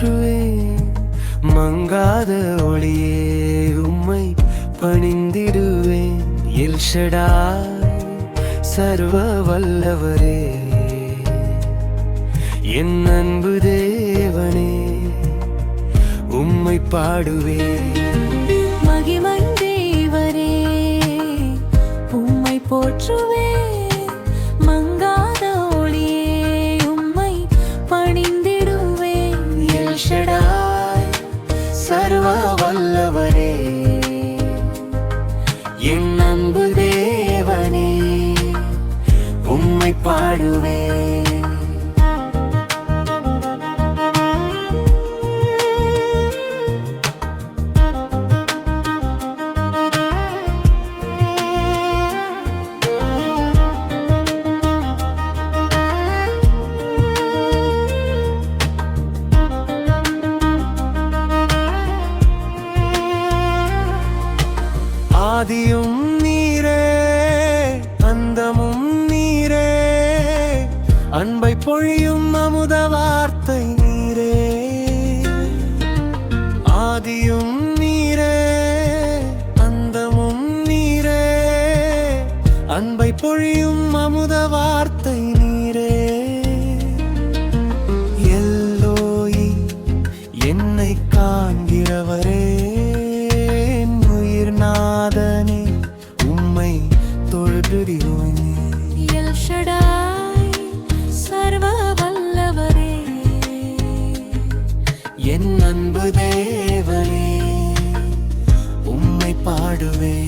போற்றுவேன். மங்காத ஒளியே உம்மை பணிந்திடுவேன். எல் ஷடாய் சர்வ வல்லவரே, என் அன்பு தேவனே, உம்மை பாடுவேன். மகிமை தேவரே, உம்மை போற்றுவேன். மங்காத ஒளியே உம்மை பணிந்திடுவேன். எல் ஷடாய் சர்வ வல்லவரே, என் அன்பு தேவனே, உம்மை பாடுவேன். ஆதியும் நீரே, அந்தமும் நீரே, அன்பை பொழியும் அமுத வார்த்தை நீரே. ஆதியும் நீரே, அந்தமும் நீரே, அன்பை பொழியும் அமுத வார்த்தை நீரே. எல்லோயி என்னை காண்கிறவரே, நாதனே, உம்மை தொழுகிறேன். எல் ஷடாய் சர்வ வல்லவரே, என் அன்பு தேவனே, உம்மை பாடுவேன்.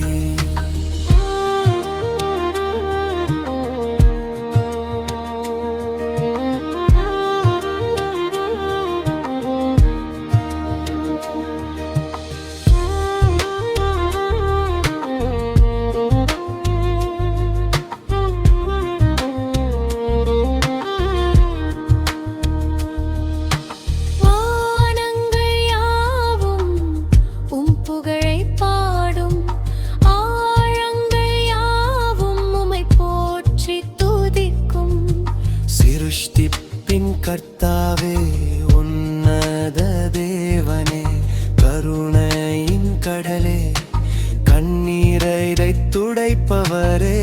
சிருஷ்டிப்பின் கர்த்தாவே, உன்னத தேவனே, கருணையின் கடலே, கண்ணீரை துடைப்பவரே.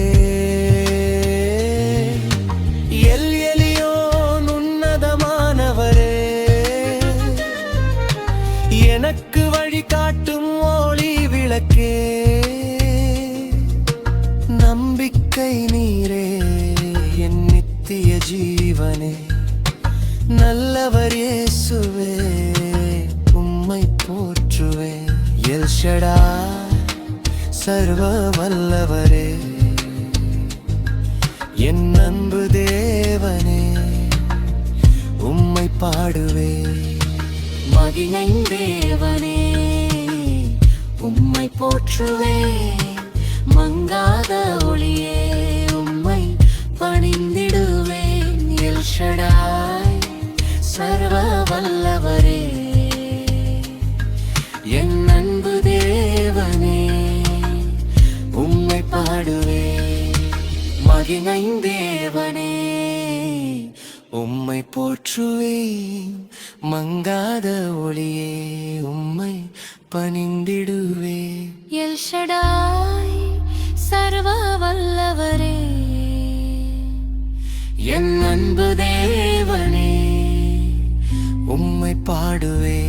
எல் எலியோன் உன்னதமானவரே, எனக்கு வழிகாட்டும் ஒளி விளக்கே. நம்பிக்கை நீரே, என் நித்திய ஜீவனே, நல்லவர் இயேசுவே, உம்மை போற்றுவேன். எல் ஷடாய் சர்வ வல்லவரே, என் அன்பு தேவனே, உம்மை பாடுவேன். மகிமை தேவனே, உம்மை போற்றுவேன். மங்காத ஒளியே உம்மை பணிந்திடுவேன். எல் ஷடாய் சர்வ வல்லவரே, என் அன்பு தேவனே, உம்மை பாடுவேன். மகிமை தேவனே, உம்மை போற்றுவேன். மங்காத ஒளியே உம்மை பணிந்திடுவேன். எல் ஷடாய் சர்வ வல்லவரே, என் அன்பு தேவனே, உம்மை பாடுவேன்.